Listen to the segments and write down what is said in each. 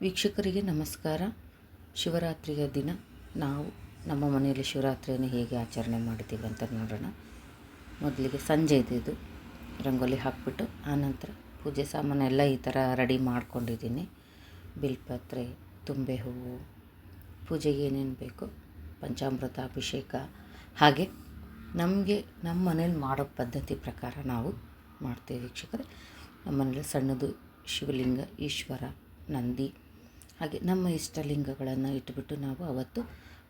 ವೀಕ್ಷಕರಿಗೆ ನಮಸ್ಕಾರ. ಶಿವರಾತ್ರಿಯ ದಿನ ನಾವು ನಮ್ಮ ಮನೆಯಲ್ಲಿ ಶಿವರಾತ್ರಿಯನ್ನು ಹೇಗೆ ಆಚರಣೆ ಮಾಡಿದ್ದೀವಿ ಅಂತ ನೋಡೋಣ. ಮೊದಲಿಗೆ ಸಂಜೆ ಇದು ರಂಗೋಲಿ ಹಾಕಿಬಿಟ್ಟು ಆನಂತರ ಪೂಜೆ ಸಾಮಾನೆಲ್ಲ ಈ ಥರ ರೆಡಿ ಮಾಡ್ಕೊಂಡಿದ್ದೀನಿ. ಬಿಲ್ಪತ್ರೆ, ತುಂಬೆ ಹೂವು, ಪೂಜೆಗೆ ಏನೇನು ಬೇಕು, ಪಂಚಾಮೃತ, ಅಭಿಷೇಕ, ಹಾಗೆ ನಮಗೆ ನಮ್ಮ ಮನೇಲಿ ಮಾಡೋ ಪದ್ಧತಿ ಪ್ರಕಾರ ನಾವು ಮಾಡ್ತೀವಿ ವೀಕ್ಷಕರೇ. ನಮ್ಮ ಮನೇಲಿ ಸಣ್ಣದು ಶಿವಲಿಂಗ, ಈಶ್ವರ, ನಂದಿ, ಹಾಗೆ ನಮ್ಮ ಇಷ್ಟಲಿಂಗಗಳನ್ನು ಇಟ್ಬಿಟ್ಟು ನಾವು ಅವತ್ತು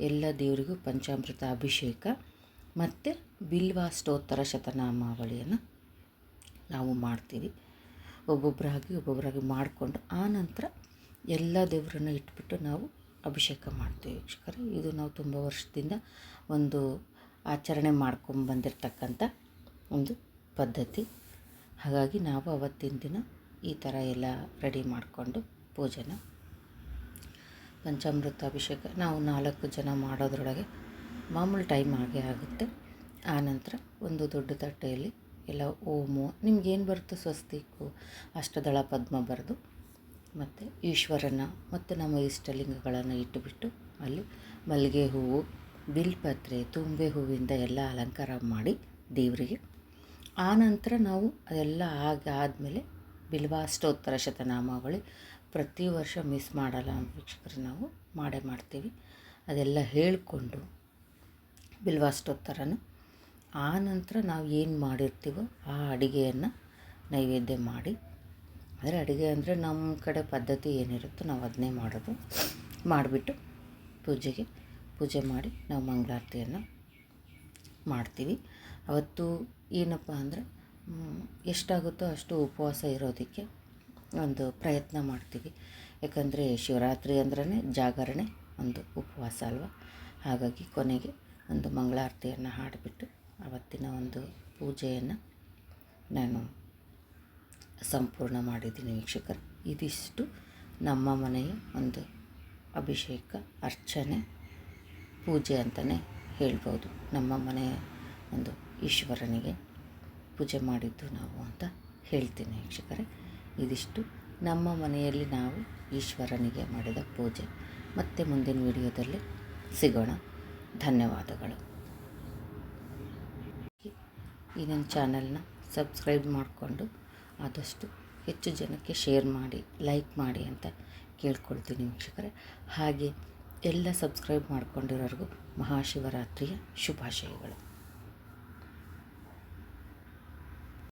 ಎಲ್ಲ ದೇವರಿಗೂ ಪಂಚಾಮೃತ ಅಭಿಷೇಕ ಮತ್ತು ಬಿಲ್ವ ಸ್ತೋತ್ರ ಶತನಾಮಾವಳಿಯನ್ನು ನಾವು ಮಾಡ್ತೀವಿ. ಒಬ್ಬೊಬ್ಬರಾಗಿ ಮಾಡಿಕೊಂಡು ಆನಂತರ ಎಲ್ಲ ದೇವರನ್ನು ಇಟ್ಬಿಟ್ಟು ನಾವು ಅಭಿಷೇಕ ಮಾಡ್ತೀವಿ ವೀಕ್ಷಕರೇ. ಇದು ನಾವು ತುಂಬ ವರ್ಷದಿಂದ ಒಂದು ಆಚರಣೆ ಮಾಡ್ಕೊಂಬಂದಿರ್ತಕ್ಕಂಥ ಒಂದು ಪದ್ಧತಿ. ಹಾಗಾಗಿ ನಾವು ಅವತ್ತಿನ ದಿನ ಈ ಥರ ಎಲ್ಲ ರೆಡಿ ಮಾಡಿಕೊಂಡು ಪೂಜೆನ ಪಂಚಾಮೃತ ಅಭಿಷೇಕ ನಾವು 4 ಜನ ಮಾಡೋದ್ರೊಳಗೆ ಮಾಮೂಲು ಟೈಮ್ ಆಗೇ ಆಗುತ್ತೆ. ಆನಂತರ ಒಂದು ದೊಡ್ಡ ತಟ್ಟೆಯಲ್ಲಿ ಎಲ್ಲ ಓಮು, ನಿಮಗೇನು ಬರುತ್ತೋ ಸ್ವಸ್ತಿಕು, ಅಷ್ಟದಳ ಪದ್ಮ ಬರೆದು ಮತ್ತು ಈಶ್ವರನ ಮತ್ತು ನಮ್ಮ ಇಷ್ಟಲಿಂಗಗಳನ್ನು ಇಟ್ಟುಬಿಟ್ಟು ಅಲ್ಲಿ ಮಲ್ಲಿಗೆ ಹೂವು, ಬಿಲ್ಪತ್ರೆ, ತುಂಬೆ ಹೂವಿಂದ ಎಲ್ಲ ಅಲಂಕಾರ ಮಾಡಿ ದೇವರಿಗೆ. ಆನಂತರ ನಾವು ಅದೆಲ್ಲ ಆದಮೇಲೆ ಬಿಲ್ವಾಷ್ಟೋತ್ತರ ಶತನಾಮಾವಳಿ ಪ್ರತಿ ವರ್ಷ ಮಿಸ್ ಮಾಡಲ್ಲ ವೀಕ್ಷಕರು, ನಾವು ಮಾಡ್ತೀವಿ. ಅದೆಲ್ಲ ಹೇಳಿಕೊಂಡು ಬಿಲ್ವಾಷ್ಟೋತ್ತರನ ಆನಂತರ ನಾವು ಏನು ಮಾಡಿರ್ತೀವೋ ಆ ಅಡುಗೆಯನ್ನು ನೈವೇದ್ಯ ಮಾಡಿ, ಅಂದರೆ ಅಡುಗೆ ಅಂದರೆ ನಮ್ಮ ಕಡೆ ಪದ್ಧತಿ ಏನಿರುತ್ತೋ ನಾವು ಅದನ್ನೇ ಮಾಡೋದು. ಮಾಡಿಬಿಟ್ಟು ಪೂಜೆ ಮಾಡಿ ನಾವು ಮಂಗಳಾರತಿಯನ್ನು ಮಾಡ್ತೀವಿ. ಅವತ್ತು ಏನಪ್ಪ ಅಂದರೆ ಎಷ್ಟಾಗುತ್ತೋ ಅಷ್ಟು ಉಪವಾಸ ಇರೋದಕ್ಕೆ ಒಂದು ಪ್ರಯತ್ನ ಮಾಡ್ತೀವಿ. ಯಾಕಂದರೆ ಶಿವರಾತ್ರಿ ಅಂದ್ರೇ ಜಾಗರಣೆ, ಒಂದು ಉಪವಾಸ ಅಲ್ವ. ಹಾಗಾಗಿ ಕೊನೆಗೆ ಒಂದು ಮಂಗಳಾರತಿಯನ್ನು ಹಾಡಿಬಿಟ್ಟು ಅವತ್ತಿನ ಒಂದು ಪೂಜೆಯನ್ನು ನಾನು ಸಂಪೂರ್ಣ ಮಾಡಿದ್ದೀನಿ ವೀಕ್ಷಕರು. ಇದಿಷ್ಟು ನಮ್ಮ ಮನೆಯ ಒಂದು ಅಭಿಷೇಕ, ಅರ್ಚನೆ, ಪೂಜೆ ಅಂತಲೇ ಹೇಳ್ಬೋದು. ನಮ್ಮ ಮನೆಯ ಒಂದು ಈಶ್ವರನಿಗೆ ಪೂಜೆ ಮಾಡಿದ್ದು ನಾವು ಅಂತ ಹೇಳ್ತೀನಿ ವೀಕ್ಷಕರೇ. ಇದಿಷ್ಟು ನಮ್ಮ ಮನೆಯಲ್ಲಿ ನಾವು ಈಶ್ವರನಿಗೆ ಮಾಡಿದ ಪೂಜೆ. ಮತ್ತೆ ಮುಂದಿನ ವಿಡಿಯೋದಲ್ಲಿ ಸಿಗೋಣ. ಧನ್ಯವಾದಗಳು. ಈ ನನ್ನ ಚಾನಲ್ನ ಸಬ್ಸ್ಕ್ರೈಬ್ ಮಾಡಿಕೊಂಡು ಆದಷ್ಟು ಹೆಚ್ಚು ಜನಕ್ಕೆ ಶೇರ್ ಮಾಡಿ, ಲೈಕ್ ಮಾಡಿ ಅಂತ ಕೇಳ್ಕೊಳ್ತೀನಿ ವೀಕ್ಷಕರೇ. ಹಾಗೆ ಎಲ್ಲ ಸಬ್ಸ್ಕ್ರೈಬ್ ಮಾಡ್ಕೊಂಡಿರೋರಿಗೂ ಮಹಾಶಿವರಾತ್ರಿಯ ಶುಭಾಶಯಗಳು.